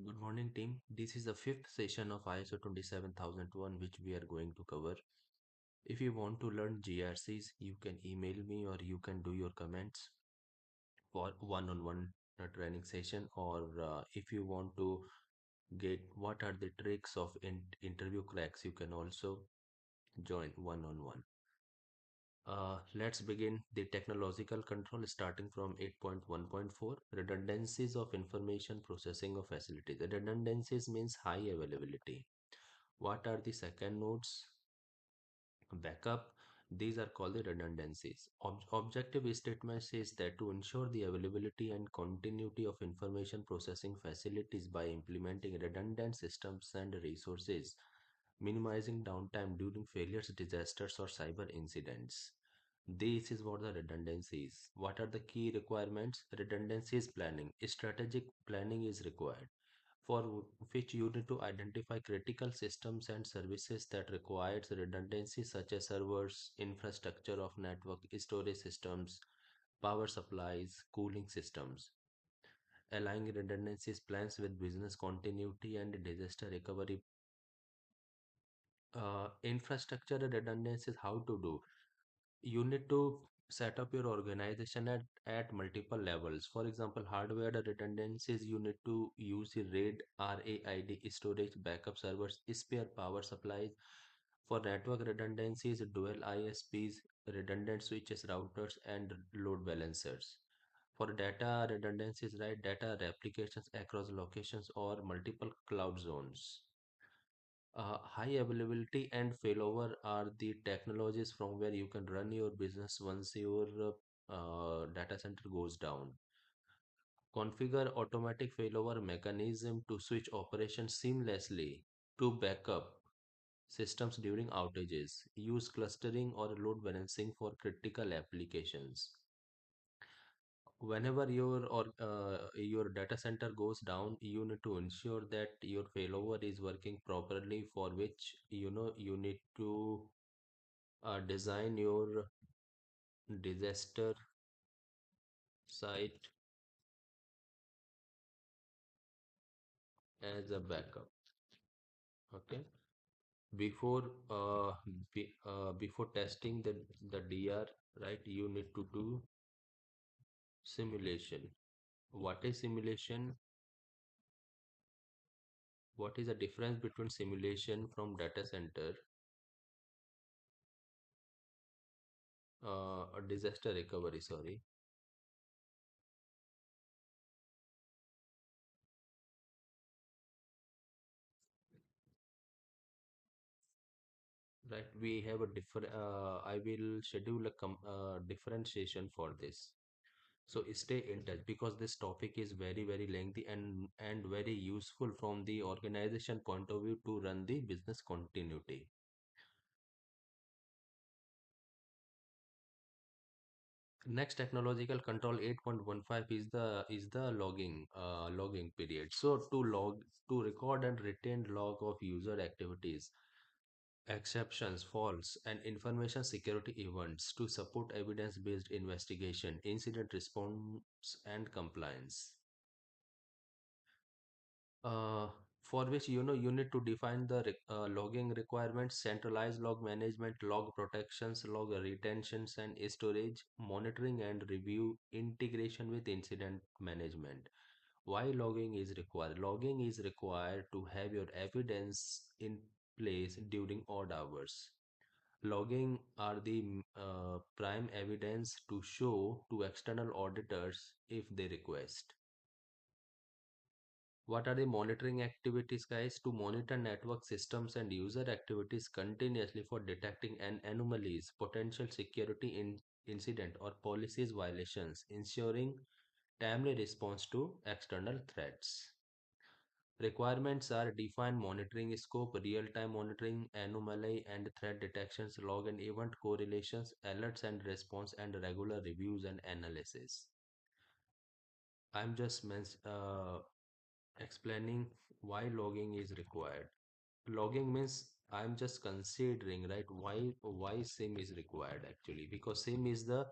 Good morning, team. This is the fifth session of ISO 27001, which we are going to cover. If you want to learn GRCs, you can email me or you can do your comments for one-on-one training session. Or if you want to get what are the tricks of interview cracks, you can also join one-on-one. Let's begin the technological control starting from 8.1.4 redundancies of information processing of facilities. The redundancies means high availability. What are the second nodes? Backup. These are called the redundancies. Objective statement says that to ensure the availability and continuity of information processing facilities by implementing redundant systems and resources, minimizing downtime during failures, disasters, or cyber incidents. This is what the redundancy is. What are the key requirements? Redundancy is planning. Strategic planning is required for which you need to identify critical systems and services that requires redundancy such as servers, infrastructure of network, storage systems, power supplies, cooling systems. Aligning redundancies plans with business continuity and disaster recovery. Infrastructure redundancies how to do. You need to set up your organization at multiple levels. For example, hardware redundancies, you need to use the RAID storage, backup servers, spare power supplies. For network redundancies, dual ISPs, redundant switches, routers, and load balancers. For data redundancies, right, data replications across locations or multiple cloud zones. High availability and failover are the technologies from where you can run your business once your data center goes down. Configure automatic failover mechanism to switch operations seamlessly to backup systems during outages. Use clustering or load balancing for critical applications. Whenever your data center goes down, you need to ensure that your failover is working properly, for which you need to design your disaster site as a backup. Okay, before before testing the DR, right, you need to do simulation. What is simulation? What is the difference between simulation from data center, a disaster recovery, sorry, right? We have a different I will schedule a differentiation for this. So stay in touch because this topic is very lengthy and very useful from the organization point of view to run the business continuity. Next technological control 8.15 is the logging period. So to record and retain log of user activities, exceptions, faults, and information security events to support evidence-based investigation, incident response, and compliance. Uh, for which you need to define the logging requirements, centralized log management, log protections, log retentions and storage, monitoring and review, integration with incident management. Why logging is required? Logging is required to have your evidence in place during odd hours. Logging are the prime evidence to show to external auditors if they request. What are the monitoring activities, guys? To monitor network systems and user activities continuously for detecting an anomalies, potential security incident, or policies violations, ensuring timely response to external threats. Requirements are defined monitoring scope, real-time monitoring, anomaly and threat detections, log and event correlations, alerts and response, and regular reviews and analysis. I'm just explaining why logging is required. Logging means I'm just considering, right, why SIM is required actually, because SIM is the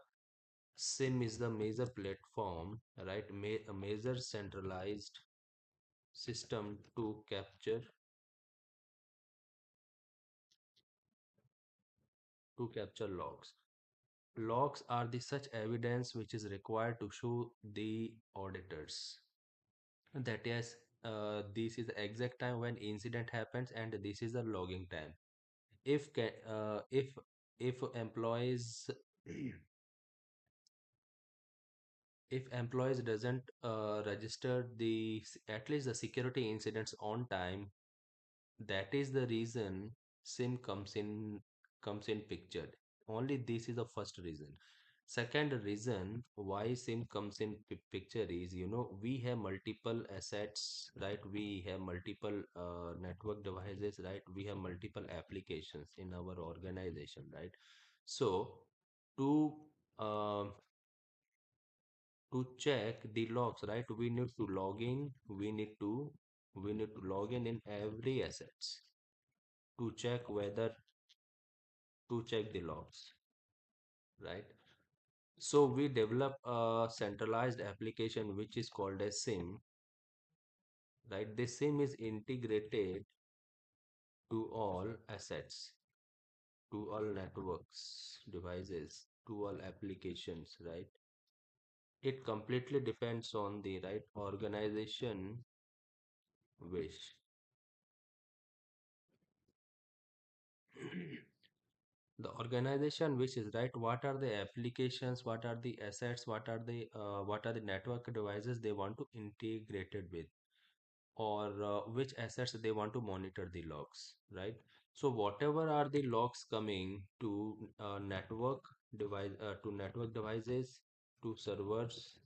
major platform, right, a major centralized system to capture logs. Logs are the such evidence which is required to show the auditors that yes, this is the exact time when incident happens and this is the logging time. If if employees if employees doesn't register at least the security incidents on time, that is the reason sim comes in picture. Only this is the first reason. Second reason why sim comes in picture is, we have multiple assets, right? We have multiple network devices, right? We have multiple applications in our organization, right? So to uh, to check the logs, right? We need to log in every assets to check whether to check the logs, right? So we develop a centralized application which is called as SIM, right? This SIM is integrated to all assets, to all networks, devices, to all applications, right? It completely depends on the right organization wish. The organization which is right, what are the applications, what are the assets, what are the network devices they want to integrate it with, or which assets they want to monitor the logs, right? So whatever are the logs coming to network devices, to servers,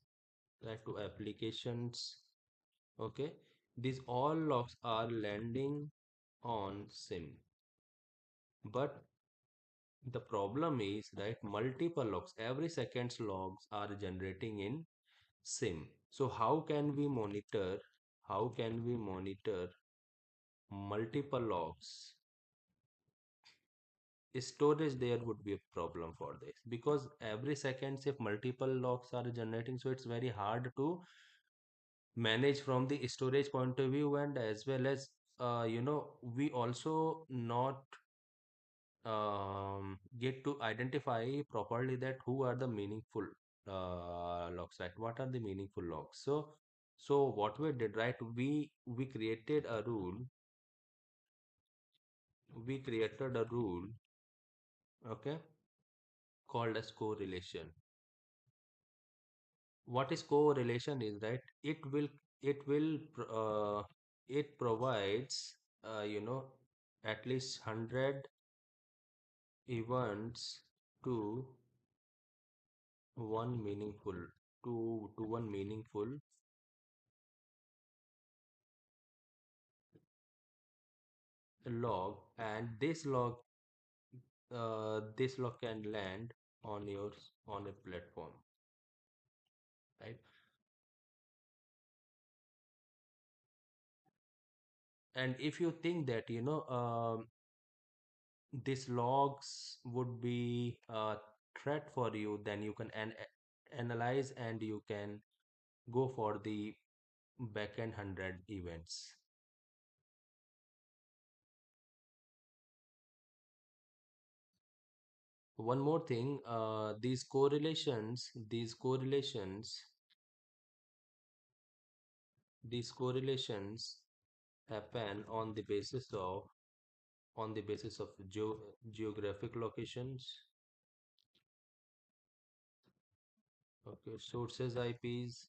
right, to applications, okay, these all logs are landing on SIM. But the problem is, right, multiple logs, every second's logs are generating in SIM. So how can we monitor multiple logs? Storage there would be a problem for this, because every second if multiple logs are generating, so it's very hard to manage from the storage point of view, and as well as we also not get to identify properly that who are the meaningful logs, right? What are the meaningful logs? So what we did, right, we created a rule. We created a rule, okay, called as correlation. What is correlation is, right, it provides at least 100 events to one meaningful to one meaningful log, and this log can land on a platform, right? And if you think that these logs would be a threat for you, then you can analyze and you can go for the backend 100 events. One more thing, these correlations happen on the basis of geographic locations, okay, sources IPs,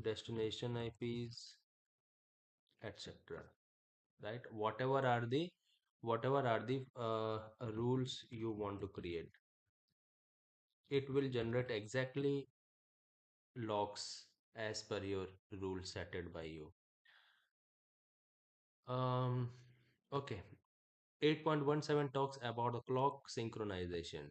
destination IPs, etc. Right? Whatever are the rules you want to create, it will generate exactly logs as per your rule setted by you. Um, okay. 8.17 talks about the clock synchronization.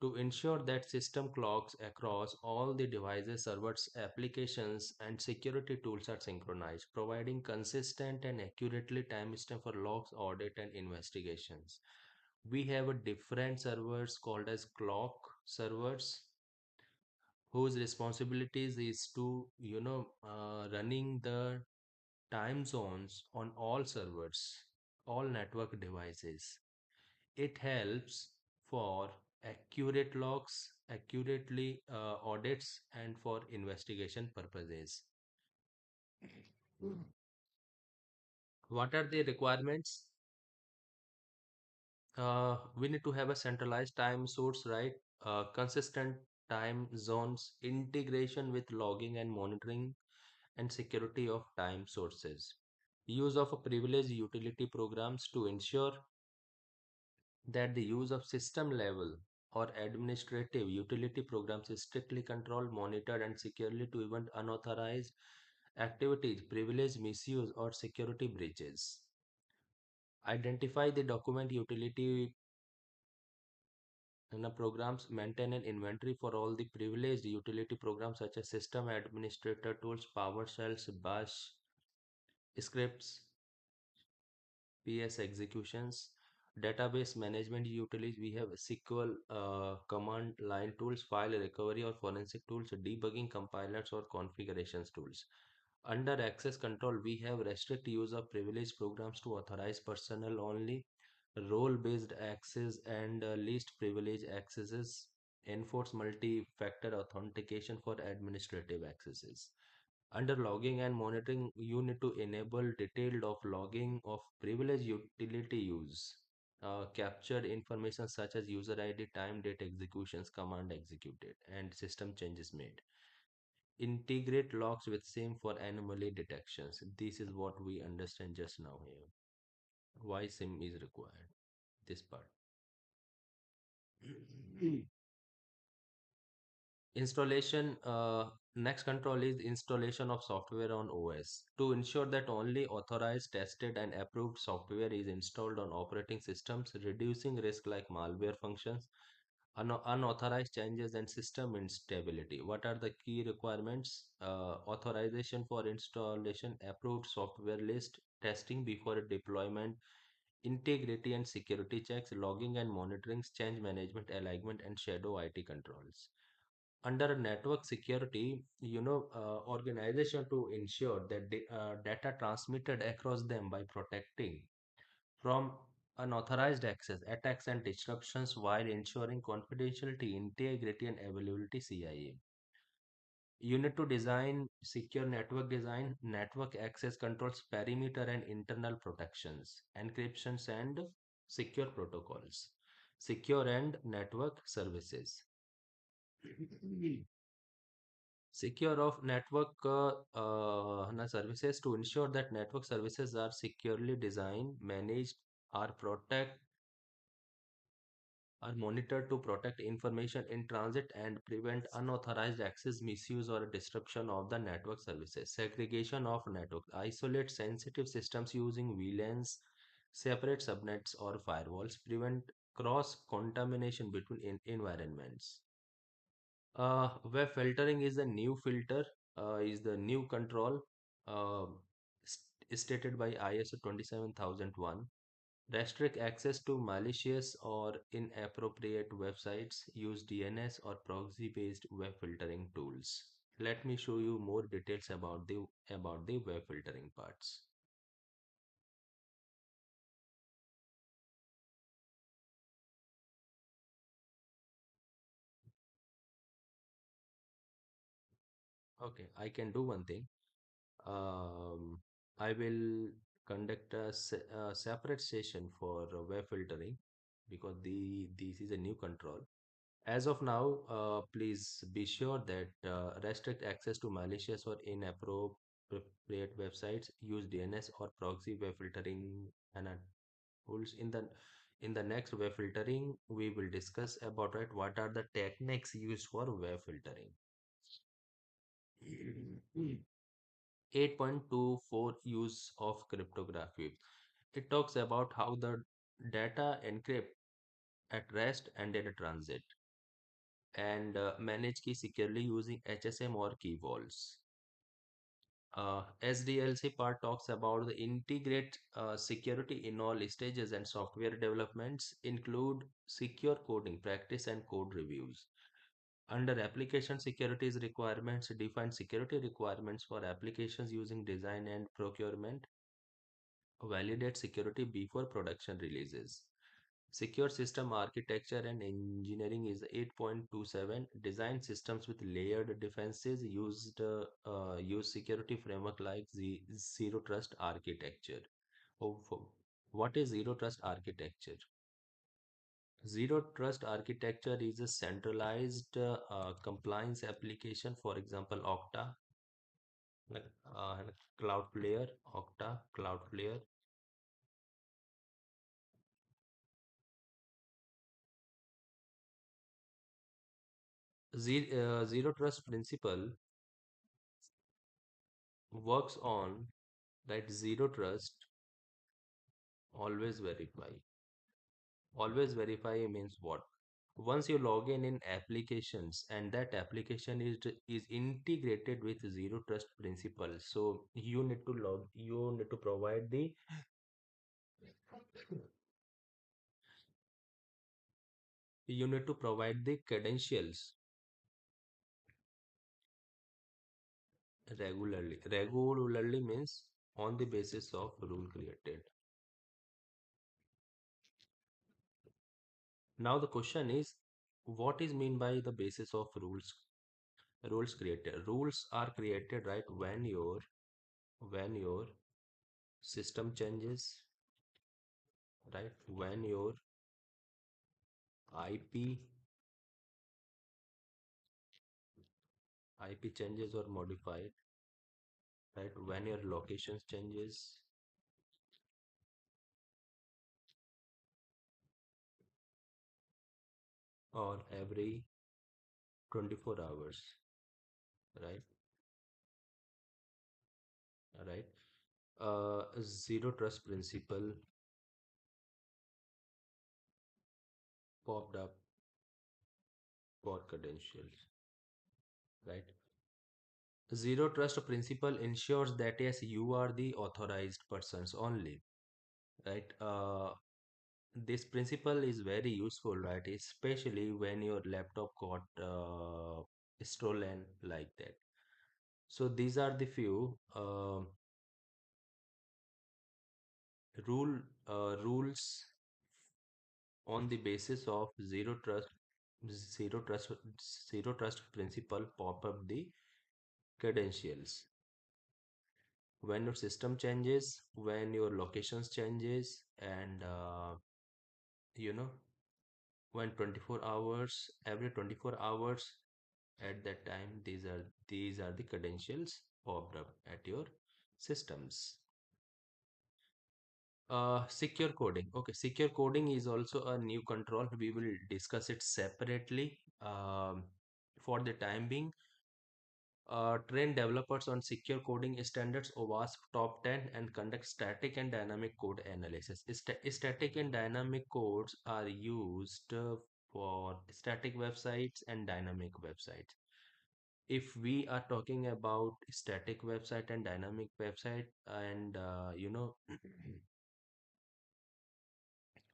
To ensure that system clocks across all the devices, servers, applications, and security tools are synchronized, providing consistent and accurately timestamp for logs, audit, and investigations. We have a different servers called as clock servers, whose responsibilities is to running the time zones on all servers, all network devices. It helps for accurate logs, accurately audits, and for investigation purposes. What are the requirements? We need to have a centralized time source, right? Consistent time zones, integration with logging and monitoring, and security of time sources. Use of a privileged utility programs to ensure that the use of system level or administrative utility programs is strictly controlled, monitored, and securely to prevent unauthorized activities, privilege misuse, or security breaches. Identify the document utility programs, maintain an inventory for all the privileged utility programs such as system administrator tools, PowerShells, Bash scripts, PS executions, database management utilities. We have SQL command line tools, file recovery or forensic tools, debugging compilers or configurations tools. Under access control, we have restrict use of privileged programs to authorized personnel only, role-based access and least privilege accesses, enforce multi-factor authentication for administrative accesses. Under logging and monitoring, you need to enable detailed of logging of privileged utility use. Capture information such as user ID, time, date, executions, command executed, and system changes made. Integrate logs with SIM for anomaly detections. This is what we understand just now here. Why SIM is required. This part. Installation, next control is installation of software on OS to ensure that only authorized, tested, and approved software is installed on operating systems, reducing risk like malware functions, unauthorized changes, and system instability. What are the key requirements? Authorization for installation, approved software list, testing before deployment, integrity and security checks, logging and monitoring, change management, alignment, and shadow IT controls. Under network security, organization to ensure that data transmitted across them by protecting from unauthorized access, attacks, and disruptions while ensuring confidentiality, integrity, and availability. CIA. You need to design secure network design, network access controls, perimeter and internal protections, encryptions and secure protocols, secure and network services. Secure of network services to ensure that network services are securely designed, managed, are protect are monitored to protect information in transit and prevent unauthorized access, misuse, or disruption of the network services. Segregation of network. Isolate sensitive systems using VLANs, separate subnets, or firewalls. Prevent cross contamination between environments. Web filtering is the new filter, is the new control uh, stated by ISO 27001. Restrict access to malicious or inappropriate websites. Use DNS or proxy-based web filtering tools. Let me show you more details about the web filtering parts. Okay, I can do one thing. Um, I will conduct a separate session for web filtering because this is a new control. As of now, please be sure that restrict access to malicious or inappropriate websites. Use DNS or proxy web filtering and tools. In the next web filtering, we will discuss about it. What are the techniques used for web filtering? 8.24 use of cryptography. It talks about how the data encrypt at rest and in transit and manage key securely using HSM or key vaults. SDLC part talks about the integrate security in all stages and software developments include secure coding practice and code reviews. Under application securities requirements, define security requirements for applications using design and procurement. Validate security before production releases. Secure system architecture and engineering is 8.27. Design systems with layered defenses use security framework like the zero trust architecture. Oh, what is zero trust architecture? Zero trust architecture is a centralized compliance application. For example, Okta, like, Cloudflare, Okta, Cloudflare. Zero trust principle works on that zero trust, always verify. Always verify means what? Once you log in applications and that application is integrated with zero trust principle, so you need to provide the you need to provide the credentials regularly. Regularly means on the basis of rule created. Now the question is, what is mean by the basis of rules created? Rules are created, right, when your system changes, right, when your IP IP changes or modified, right, when your locations changes, or every 24 hours, right, right. Zero trust principle popped up for credentials, right. Zero trust principle ensures that yes, you are the authorized persons only, right. This principle is very useful, right, especially when your laptop got stolen like that. So these are the few rules on the basis of zero trust zero trust principle pop up the credentials. When your system changes, when your locations changes, and you know when 24 hours, every 24 hours, at that time, these are the credentials popped up at your systems. Secure coding. Okay, secure coding is also a new control. We will discuss it separately. For the time being, train developers on secure coding standards, OWASP top 10, and conduct static and dynamic code analysis. Static and dynamic codes are used for static websites and dynamic websites. If we are talking about static website and dynamic website, and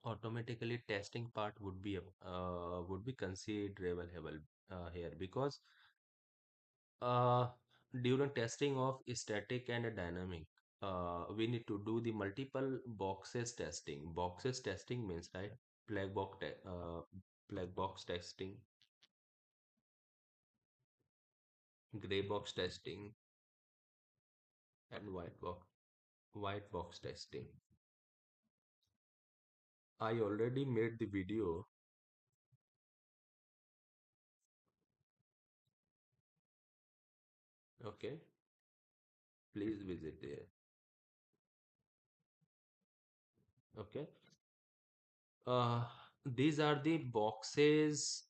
automatically testing part would be considerable here, because uh, during testing of static and dynamic, we need to do the multiple boxes testing. Boxes testing means, right, black box testing, gray box testing, and white box testing. I already made the video. Okay, please visit there. Okay. uh, these are the boxes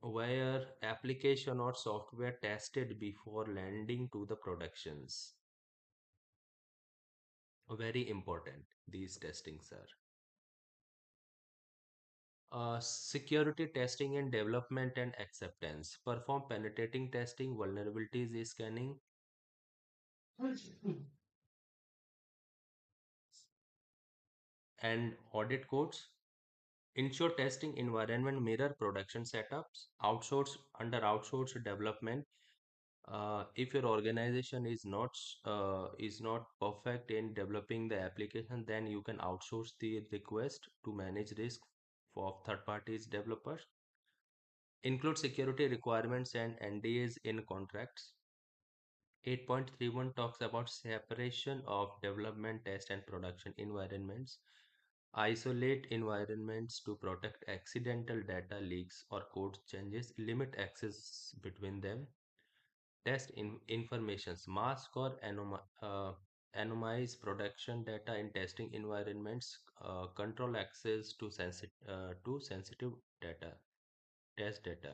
where application or software tested before landing to the productions. Very important, these testings are. Security testing and development and acceptance. Perform penetrating testing, vulnerabilities scanning, and audit codes. Ensure testing environment mirror production setups. Outsource development. If your organization is not perfect in developing the application, then you can outsource the request to manage risk for third parties developers. Include security requirements and NDAs in contracts. 8.31 talks about separation of development, test, and production environments. Isolate environments to protect accidental data leaks or code changes. Limit access between them. Test informations. Mask or anonymize production data in testing environments. Control access to sensitive data. Test data.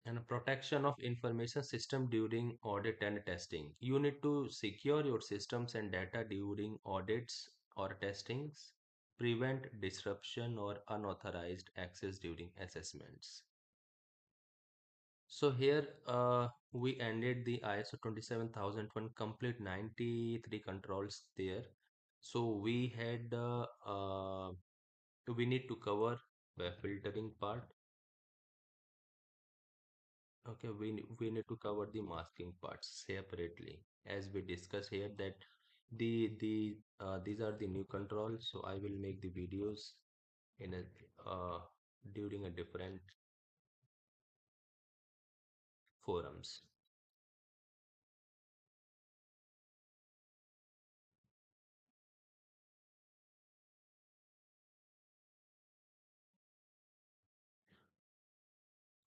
And protection of information system during audit and testing. You need to secure your systems and data during audits or testings. Prevent disruption or unauthorized access during assessments. So here we ended the ISO 27001 complete 93 controls there. So we need to cover the filtering part. Okay, we need to cover the masking parts separately, as we discuss here that these are the new controls. So I will make the videos in a during a different forums.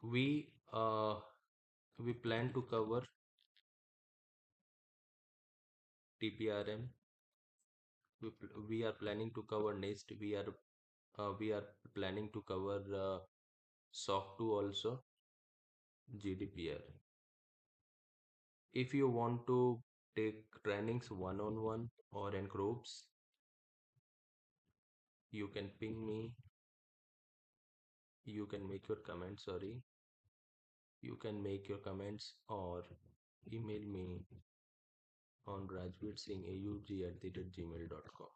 We uh we plan to cover TPRM. We are planning to cover NIST. We are planning to cover SOC 2 also, GDPR. If you want to take trainings one on one or in groups, you can ping me. You can make your comments. Sorry, you can make your comments or email me on rajveersingaug@gmail.com.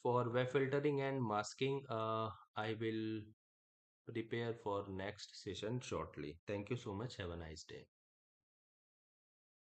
For web filtering and masking, I will prepare for next session shortly. Thank you so much. Have a nice day.